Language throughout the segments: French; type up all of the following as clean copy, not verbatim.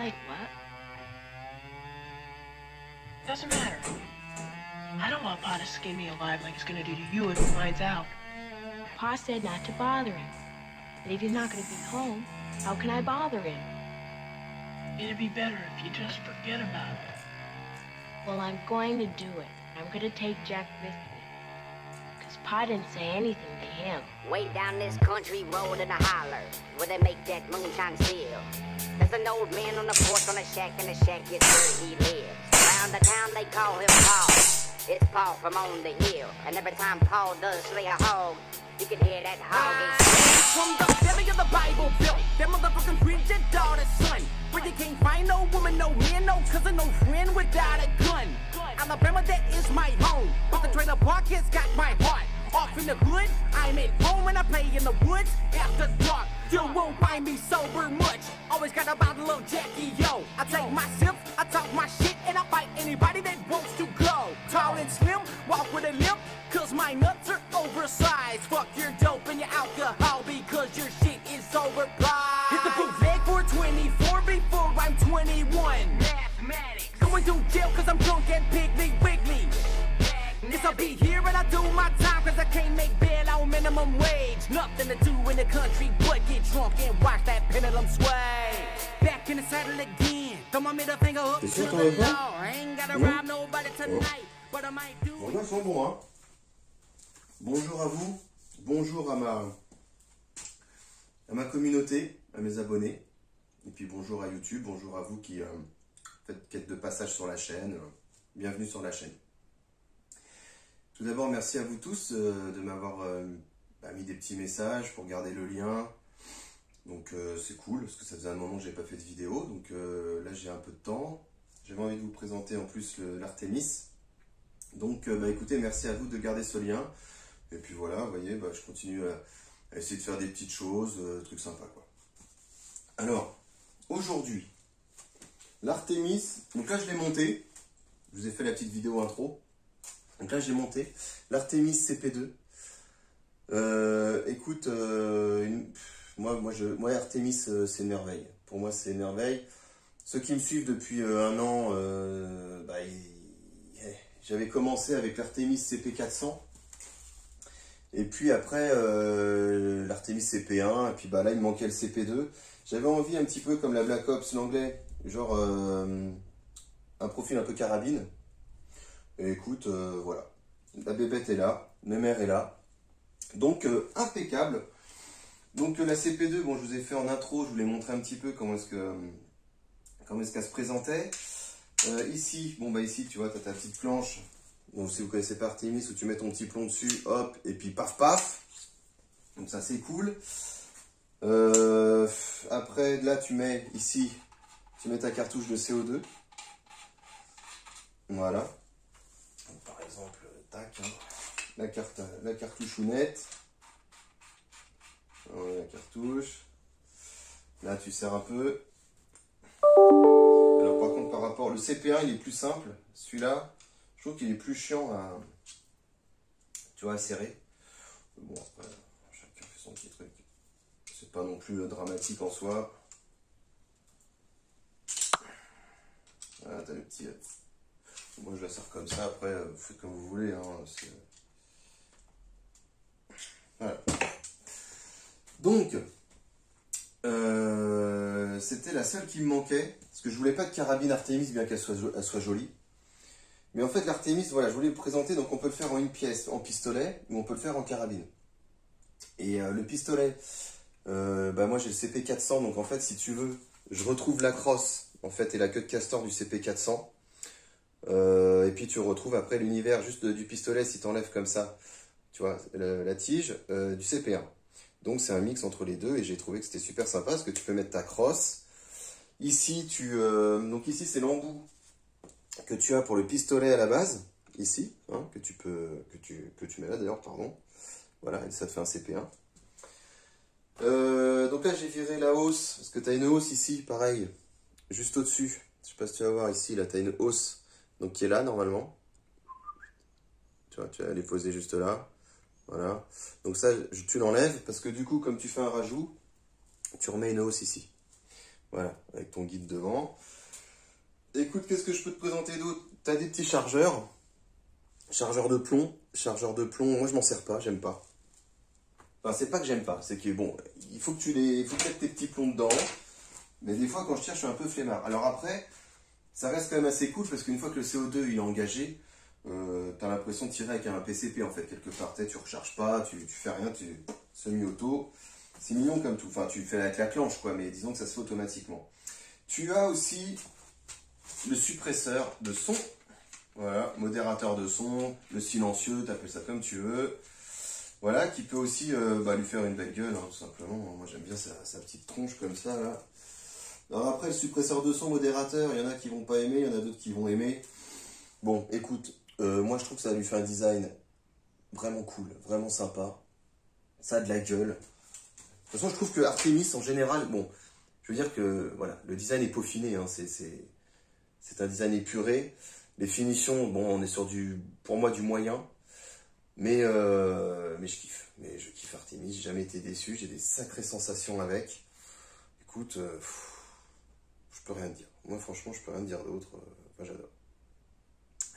Like what? Doesn't matter. I don't want Pa to skin me alive like he's gonna do to you if he finds out. Pa said not to bother him. But if he's not gonna be home, how can I bother him? It'd be better if you just forget about it. Well, I'm going to do it. I'm gonna take Jack with me. Cause Pa didn't say anything to him. Way down this country road in a holler, where they make that moonshine seal. There's an old man on the porch on a shack, and the shack is where he lives. Around the town they call him Paul. It's Paul from on the hill. And every time Paul does slay a hog, you can hear that hog from the belly of the Bible Belt. That motherfucking preach your daughter's son. Where you can't find no woman, no man, no cousin, no friend without a gun. Alabama, that is my home. But the trailer park has got my heart. Off in the hood, I'm at home and I play in the woods after dark. You won't find me sober much. Always got a bottle of Jackie, yo. I take my sips, I talk my shit, and I fight anybody that wants to go. Tall and slim, walk with a limp, cause my nuts are oversized. Fuck your dope and your alcohol because your shit is overpriced. Hit the bootleg for 24 before I'm 21. Mathematics. Going to jail cause I'm drunk and Piggly Wiggly. Yes, I'll be here and I do my time cause I can't make bail on minimum wage. Nothing to do in the country but get drunk and watch that pendulum sway. Back in the saddle again. Throw my middle finger up to the law. I ain't gotta rob nobody tonight, but I might do. Bon, là, c'est bon, hein. Bonjour à vous, bonjour à ma communauté, à mes abonnés. Et puis bonjour à YouTube, bonjour à vous qui faites quête de passage sur la chaîne. Bienvenue sur la chaîne. Tout d'abord, merci à vous tous de m'avoir mis des petits messages pour garder le lien. Donc c'est cool, parce que ça faisait un moment que je n'avais pas fait de vidéo. Donc là, j'ai un peu de temps. J'avais envie de vous présenter en plus l'Artémis. Donc écoutez, merci à vous de garder ce lien. Et puis voilà, vous voyez, je continue à essayer de faire des petites choses, trucs sympas, quoi. Alors, aujourd'hui, l'Artémis, donc là je l'ai monté. Je vous ai fait la petite vidéo intro. Donc là, j'ai monté l'Artémis CP2. Écoute, moi Artémis, c'est une merveille. Pour moi, c'est une merveille. Ceux qui me suivent depuis un an, j'avais commencé avec l'Artémis CP400. Et puis après, l'Artémis CP1. Et puis là, il me manquait le CP2. J'avais envie un petit peu comme la Black Ops, l'anglais. Genre un profil un peu carabine. Et écoute, voilà, la bébête est là, ma mère est là, donc impeccable. Donc la CP2, bon, je vous ai fait en intro, je vous l'ai montré un petit peu comment est-ce qu'elle se présentait. Ici, ici, tu vois, tu as ta petite planche. Donc si vous connaissez pas Artémis, où tu mets ton petit plomb dessus, hop, et puis paf paf. Donc ça c'est cool. Après, là tu mets ici, tu mets ta cartouche de CO2. Voilà. Par exemple, tac, hein, la cartouchounette. Voilà, la cartouche. Là, tu serres un peu. Alors, par contre, par rapport, le CP1, il est plus simple. Celui-là, je trouve qu'il est plus chiant à serrer. Bon, après, chacun fait son petit truc. C'est pas non plus dramatique en soi. Voilà, t'as le petit... Moi je la sers comme ça, après vous faites comme vous voulez. Hein, voilà. Donc, c'était la seule qui me manquait, parce que je voulais pas de carabine Artémis, bien qu'elle soit jolie. Mais en fait l'Artémis, voilà, je voulais vous présenter, donc on peut le faire en une pièce, en pistolet, ou on peut le faire en carabine. Et le pistolet, moi j'ai le CP400, donc en fait si tu veux, je retrouve la crosse, en fait, et la queue de castor du CP400. Et puis tu retrouves après l'univers juste du pistolet si tu enlèves comme ça, tu vois, la tige du CP1. Donc c'est un mix entre les deux et j'ai trouvé que c'était super sympa parce que tu peux mettre ta crosse. Ici, donc ici c'est l'embout que tu as pour le pistolet à la base, ici, hein, que tu mets là d'ailleurs, pardon. Voilà, et ça te fait un CP1. Donc là j'ai viré la hausse, parce que tu as une hausse ici, pareil, juste au-dessus. Je sais pas si tu vas voir ici, là tu as une hausse. Donc qui est là normalement. Tu vois, tu vas les poser juste là. Voilà. Donc ça, tu l'enlèves parce que du coup, comme tu fais un rajout, tu remets une hausse ici. Voilà, avec ton guide devant. Écoute, qu'est-ce que je peux te présenter d'autre? Tu as des petits chargeurs. Chargeur de plomb. Chargeur de plomb, moi je m'en sers pas, j'aime pas. Enfin, c'est pas que j'aime pas, c'est que bon, il faut que tu mettes tes petits plombs dedans. Mais des fois, quand je tire, je suis un peu flemmard. Alors après, ça reste quand même assez cool parce qu'une fois que le CO2 il est engagé, tu as l'impression de tirer avec un PCP en fait, quelque part. Tu recharges pas, tu fais rien, tu semi-auto. C'est mignon comme tout. Enfin, tu fais avec la clenche, quoi, mais disons que ça se fait automatiquement. Tu as aussi le suppresseur de son. Voilà, modérateur de son, le silencieux, tu appelles ça comme tu veux. Voilà, qui peut aussi lui faire une belle gueule, hein, tout simplement. Moi, j'aime bien sa petite tronche comme ça, là. Alors après, le suppresseur de son, modérateur, il y en a qui vont pas aimer, il y en a d'autres qui vont aimer. Bon, écoute, moi, je trouve que ça lui fait un design vraiment cool, vraiment sympa. Ça a de la gueule. De toute façon, je trouve que Artemis, en général, bon, je veux dire que, voilà, le design est peaufiné, hein, c'est un design épuré. Les finitions, bon, on est sur pour moi, du moyen. Mais je kiffe. Mais je kiffe Artemis, j'ai jamais été déçu, j'ai des sacrées sensations avec. Écoute, je peux rien te dire. Moi, franchement, je peux rien te dire d'autre. Enfin, j'adore.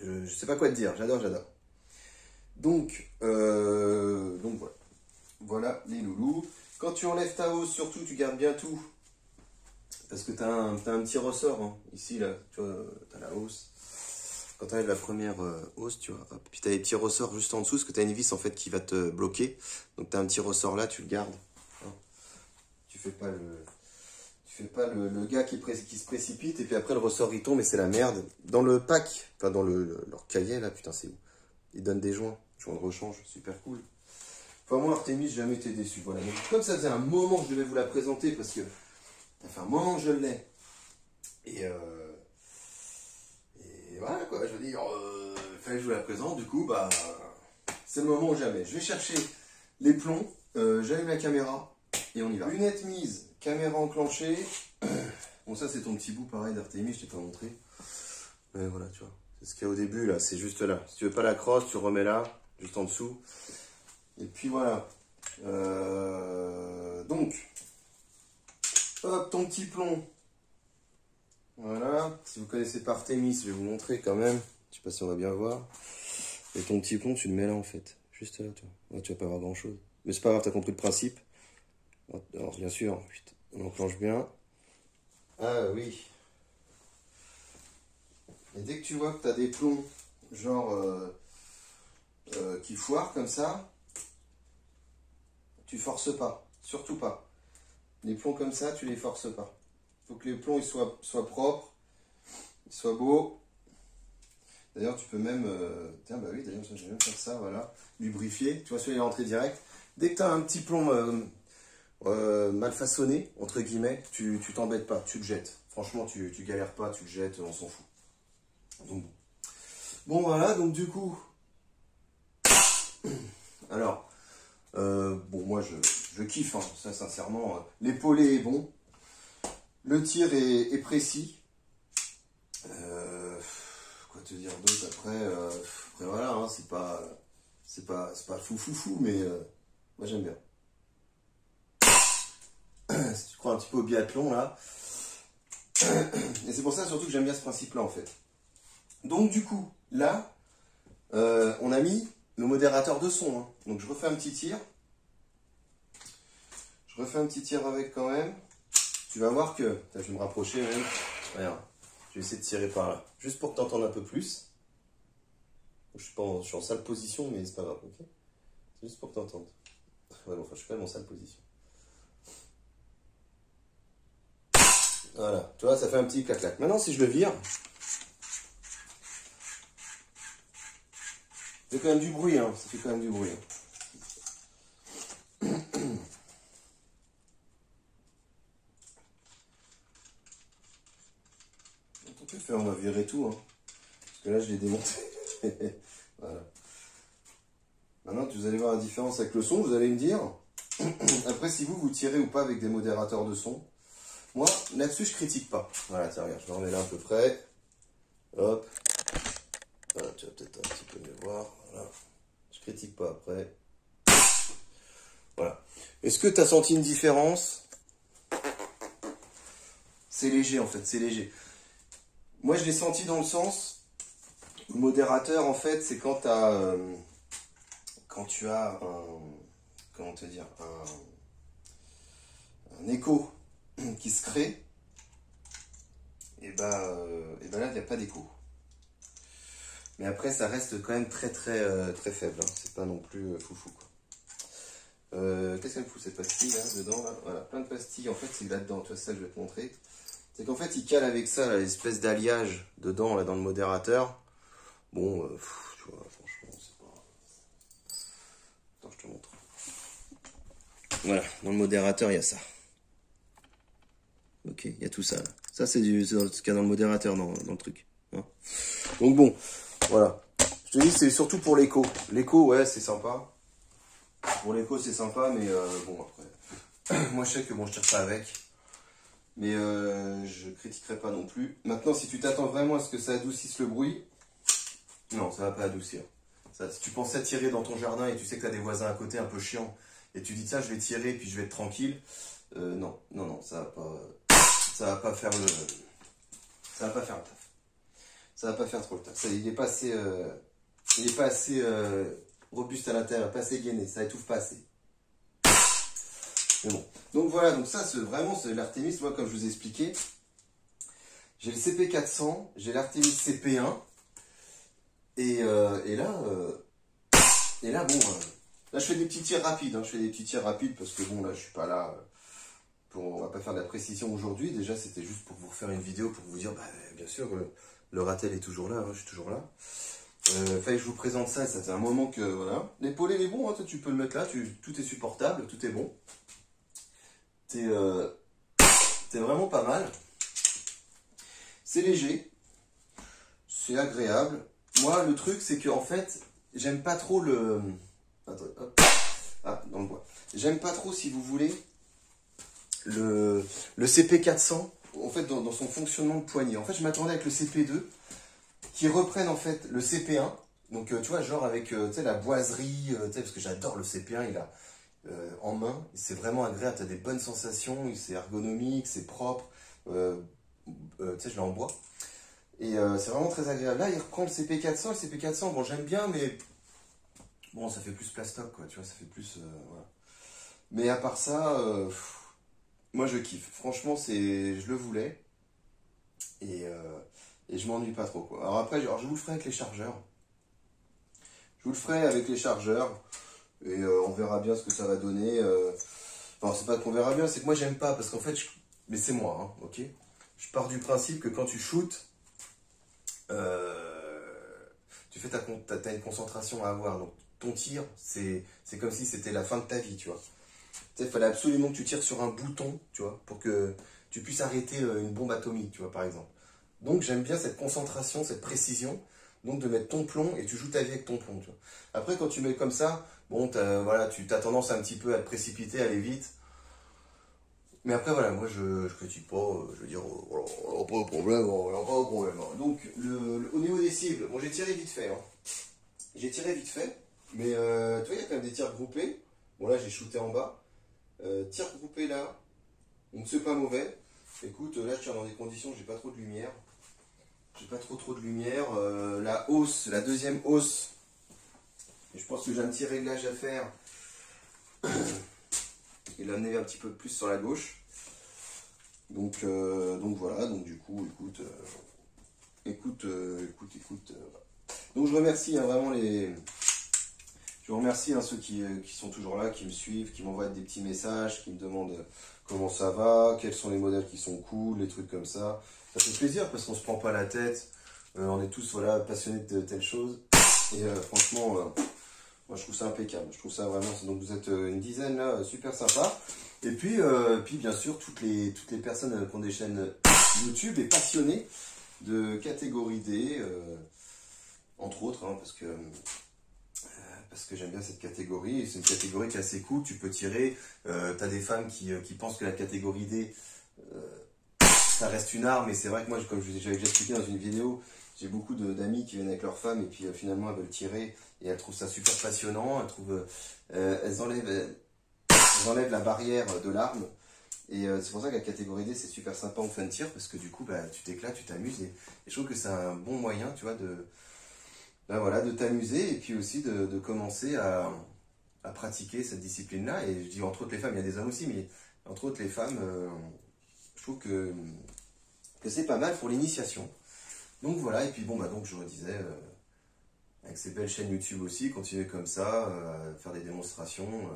Je sais pas quoi te dire, j'adore. Donc voilà. Voilà les loulous. Quand tu enlèves ta hausse, surtout, tu gardes bien tout. Parce que tu as un petit ressort, hein. Ici, là, tu vois, tu as la hausse. Quand tu enlèves la première hausse, tu vois, hop. Puis tu as des petits ressorts juste en dessous, parce que tu as une vis, en fait, qui va te bloquer. Donc tu as un petit ressort là, tu le gardes. Hein. Tu fais pas le gars qui se précipite, et puis après, le ressort, il tombe, et c'est la merde. Dans le pack, enfin, dans leur cahier, là, putain, c'est où? Ils donnent des joints de rechange, super cool. Enfin, moi, Artemis, j'ai jamais été déçu. Voilà. Donc, comme ça faisait un moment que je devais vous la présenter, parce que ça fait un moment que je l'ai. Et voilà, quoi. Je veux dire, il fallait que je vous la présente. Du coup, bah, c'est le moment ou jamais. Je vais chercher les plombs. J'allume la caméra et on y va. Lunettes mises, caméra enclenchée. Bon, ça, c'est ton petit bout, pareil, d'Artemis, je t'ai pas montré. Mais voilà, tu vois. C'est ce qu'il y a au début, là. C'est juste là. Si tu veux pas la crosse, tu remets là, juste en dessous. Et puis voilà. Donc, hop, ton petit plomb. Voilà. Si vous connaissez pas Artemis, je vais vous montrer quand même. Je sais pas si on va bien voir. Et ton petit plomb, tu le mets là en fait. Juste là, tu vois. Là, tu vas pas avoir grand chose. Mais c'est pas grave, t'as compris le principe. Alors, bien sûr, on enclenche bien. Ah oui. Et dès que tu vois que t'as des plombs, genre, qui foirent comme ça, tu forces pas. Surtout pas. Les plombs comme ça, tu les forces pas. Il faut que les plombs ils soient propres, ils soient beaux. D'ailleurs, tu peux même... tiens, bah oui, d'ailleurs, je vais même faire ça, voilà. Lubrifier. Tu vois, celui-là, il est rentré direct. Dès que tu as un petit plomb mal façonné, entre guillemets, tu t'embêtes pas, tu le jettes. Franchement, tu galères pas, tu le jettes, on s'en fout. Donc, bon, voilà, donc du coup... Alors, bon, moi, je kiffe, hein, ça, sincèrement. L'épaulé est bon. Le tir est précis. Quoi te dire d'autre après, après voilà, hein, c'est pas fou, mais moi j'aime bien. Si tu crois un petit peu au biathlon là. Et c'est pour ça surtout que j'aime bien ce principe-là en fait. Donc du coup, là, on a mis le modérateur de son. Hein. Donc je refais un petit tir. Je refais un petit tir avec quand même. Tu vas voir que... Je vais me rapprocher même. Regarde. Je vais essayer de tirer par là. Juste pour que tu entendes un peu plus. Je suis en sale position, mais c'est pas grave. Okay, c'est juste pour que tu entendes. Ouais, bon, enfin, je suis quand même en sale position. Voilà. Tu vois, ça fait un petit clac-clac. Maintenant, si je le vire... Ça fait quand même du bruit. Hein. Ça fait quand même du bruit. Hein. On va virer tout, hein. Parce que là je l'ai démonté. Voilà. Maintenant vous allez voir la différence avec le son, vous allez me dire. Après si vous tirez ou pas avec des modérateurs de son. Moi là-dessus je critique pas. Voilà, tiens regarde, je me remets là à peu près. Hop. Voilà, tu vas peut-être un petit peu mieux voir. Voilà. Je critique pas après. Voilà. Est-ce que tu as senti une différence? C'est léger en fait, c'est léger. Moi je l'ai senti dans le sens, modérateur en fait, c'est quand tu as un, comment te dire, un écho qui se crée, et ben là il n'y a pas d'écho. Mais après ça reste quand même très faible, hein. C'est pas non plus foufou quoi. Qu'est-ce qu'elle me fout cette pastille là dedans là? Voilà, plein de pastilles en fait c'est là-dedans, tu vois, ça je vais te montrer. C'est qu'en fait il cale avec ça l'espèce d'alliage dedans là dans le modérateur. Bon, tu vois, franchement c'est pas... Attends je te montre. Voilà, dans le modérateur il y a ça. Ok, il y a tout ça là. Ça c'est ce qu'il y a dans le modérateur dans le truc. Hein. Donc bon, voilà. Je te dis c'est surtout pour l'écho. L'écho ouais c'est sympa. Pour l'écho c'est sympa mais bon après. Moi je sais que bon je tire pas avec. Mais je critiquerai pas non plus. Maintenant si tu t'attends vraiment à ce que ça adoucisse le bruit, non ça va pas adoucir. Ça, si tu pensais tirer dans ton jardin et tu sais que tu as des voisins à côté un peu chiants et tu dis tiens je vais tirer puis je vais être tranquille, non, ça va pas faire le taf. Ça va pas faire trop le taf. Il est pas assez robuste à l'intérieur, pas assez gainé, ça étouffe pas assez. Mais bon. Donc voilà, donc ça c'est vraiment l'Artemis, moi comme je vous ai expliqué. J'ai le CP400, j'ai l'Artemis CP1. Et là bon, là je fais des petits tirs rapides, hein, parce que bon là je suis pas là on va pas faire de la précision aujourd'hui. Déjà c'était juste pour vous refaire une vidéo pour vous dire, bah bien sûr le ratel est toujours là, hein, je suis toujours là. Fallait que je vous présente ça, ça fait un moment que voilà. L'épaulé il est bon, hein, tu peux le mettre là, tout est supportable, tout est bon. T'es vraiment pas mal. C'est léger, c'est agréable. Moi le truc c'est que en fait j'aime pas trop le... Attends, hop. Ah, dans le bois. J'aime pas trop si vous voulez le CP400 en fait dans son fonctionnement de poignée. En fait je m'attendais avec le CP2 qui reprenne en fait le CP1. Donc tu vois genre avec tu sais, la boiserie, tu sais, parce que j'adore le CP1, il a en main, c'est vraiment agréable, tu as des bonnes sensations, c'est ergonomique, c'est propre, tu sais je l'ai en bois. Et c'est vraiment très agréable. Là il reprend le CP400, le CP400 bon j'aime bien mais bon ça fait plus plastoc quoi, tu vois, ça fait plus voilà. Mais à part ça, moi je kiffe, franchement je le voulais et je m'ennuie pas trop quoi. Alors après je vous le ferai avec les chargeurs. Je vous le ferai avec les chargeurs et on verra bien ce que ça va donner. Enfin, c'est pas qu'on verra bien, c'est que moi j'aime pas parce qu'en fait, mais c'est moi, hein, ok. Je pars du principe que quand tu shootes, tu fais t'as une concentration à avoir. Donc ton tir, c'est comme si c'était la fin de ta vie, tu vois. Tu sais, il fallait absolument que tu tires sur un bouton, tu vois, pour que tu puisses arrêter une bombe atomique, tu vois, par exemple. Donc j'aime bien cette concentration, cette précision. Donc de mettre ton plomb et tu joues ta vie avec ton plomb. Tu vois. Après quand tu mets comme ça, bon voilà, tu as tendance un petit peu à te précipiter, à aller vite. Mais après voilà, moi je critique pas, je veux dire, on n'a pas de problème, Donc au niveau des cibles, bon j'ai tiré vite fait. Hein. J'ai tiré vite fait, mais tu vois il y a quand même des tirs groupés. Bon là j'ai shooté en bas. Tir groupé là, donc c'est pas mauvais. Écoute, là je tire dans des conditions, j'ai pas trop de lumière. J'ai pas trop de lumière. La hausse, la deuxième hausse, et je pense que j'ai un petit réglage à faire et l'amener un petit peu plus sur la gauche. Donc voilà, donc du coup, écoute. Donc je remercie hein, vraiment je remercie hein, ceux qui sont toujours là, qui me suivent, qui m'envoient des petits messages, qui me demandent comment ça va, quels sont les modèles qui sont cool, les trucs comme ça. Ça fait plaisir parce qu'on se prend pas la tête, on est tous voilà, passionnés de telle chose. Et franchement, moi je trouve ça impeccable. Je trouve ça vraiment. Donc vous êtes une dizaine là, super sympa. Et puis bien sûr, toutes les personnes qui ont des chaînes YouTube et passionnées de catégorie D, entre autres, hein, parce que j'aime bien cette catégorie. C'est une catégorie qui est assez cool, tu peux tirer. Tu as des femmes qui pensent que la catégorie D, ça reste une arme, et c'est vrai que moi, comme j'avais déjà expliqué dans une vidéo, j'ai beaucoup d'amis qui viennent avec leurs femmes et puis finalement elles veulent tirer et elles trouvent ça super passionnant, elles enlèvent la barrière de l'arme Et c'est pour ça que la catégorie D c'est super sympa en fin de tir parce que du coup bah, tu t'éclates, tu t'amuses et je trouve que c'est un bon moyen, tu vois, de t'amuser et puis aussi de commencer à pratiquer cette discipline-là. Et je dis entre autres les femmes, il y a des hommes aussi, mais entre autres les femmes, je trouve que c'est pas mal pour l'initiation. Donc voilà, et puis bon, bah donc je redisais, avec ces belles chaînes YouTube aussi, continuer comme ça, à faire des démonstrations.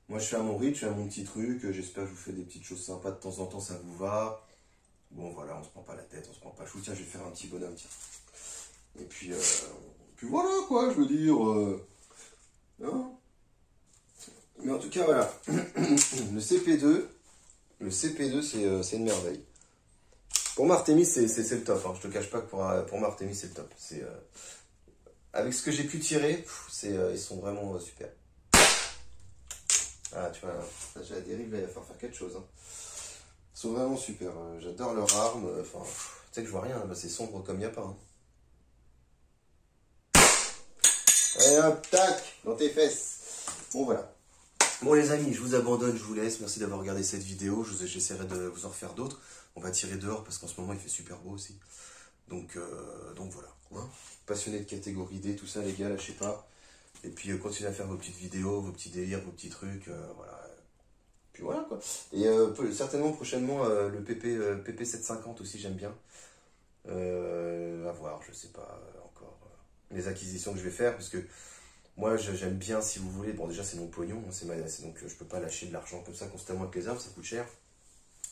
Moi je fais à mon rythme, je fais à mon petit truc, j'espère que je vous fais des petites choses sympas de temps en temps, ça vous va. Bon voilà, on se prend pas la tête, on se prend pas le chou, tiens je vais faire un petit bonhomme, tiens. Et puis voilà quoi, je veux dire... hein. Mais en tout cas voilà, le CP2 c'est une merveille. Pour moi Artemis c'est le top, hein. Je te cache pas que pour moi Artemis c'est le top. Avec ce que j'ai pu tirer, ils sont vraiment super. Ah tu vois, là, j'ai la dérive, là, il va falloir faire quelque chose. Hein. Ils sont vraiment super, j'adore leur arme, enfin, tu sais que je vois rien, bah, c'est sombre comme il n'y a pas. Hein. Allez hop, tac, dans tes fesses. Bon voilà. Bon les amis, je vous abandonne, je vous laisse, merci d'avoir regardé cette vidéo, j'essaierai de vous en refaire d'autres. On va tirer dehors parce qu'en ce moment il fait super beau aussi. Donc voilà. Hein. Passionné de catégorie D, tout ça les gars, lâchez pas. Et puis continuez à faire vos petites vidéos, vos petits délires, vos petits trucs, voilà. Puis voilà quoi. Et certainement prochainement le PP 750 aussi j'aime bien. À voir, je sais pas encore les acquisitions que je vais faire parce que moi j'aime bien si vous voulez, bon déjà c'est mon pognon, donc je peux pas lâcher de l'argent comme ça constamment avec les armes, ça coûte cher.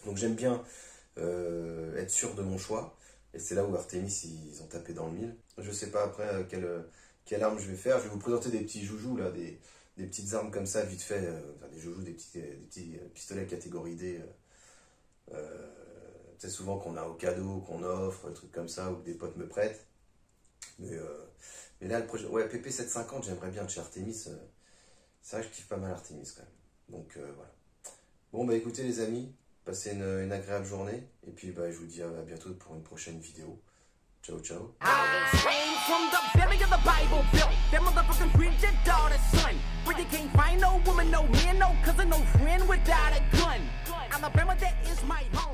Donc j'aime bien être sûr de mon choix. Et c'est là où Artemis ils ont tapé dans le mille. Je sais pas après quelle arme je vais faire. Je vais vous présenter des petits joujoux là, des petites armes comme ça vite fait, enfin, des joujoux, des petits pistolets catégorie D. C'est souvent qu'on a au cadeau, qu'on offre, des trucs comme ça, ou que des potes me prêtent. Mais là le projet, ouais PP 750 j'aimerais bien de chez Artemis. C'est vrai que je kiffe pas mal Artemis quand même. Donc voilà. Bon bah écoutez les amis. Passez une agréable journée et puis bah, je vous dis à bientôt pour une prochaine vidéo. Ciao ciao. From the belly of the Bible Belt, that motherfucking preacher daughter son, where you can't find no woman, no man, no cousin, no friend without a gun. Alabama, that is my home.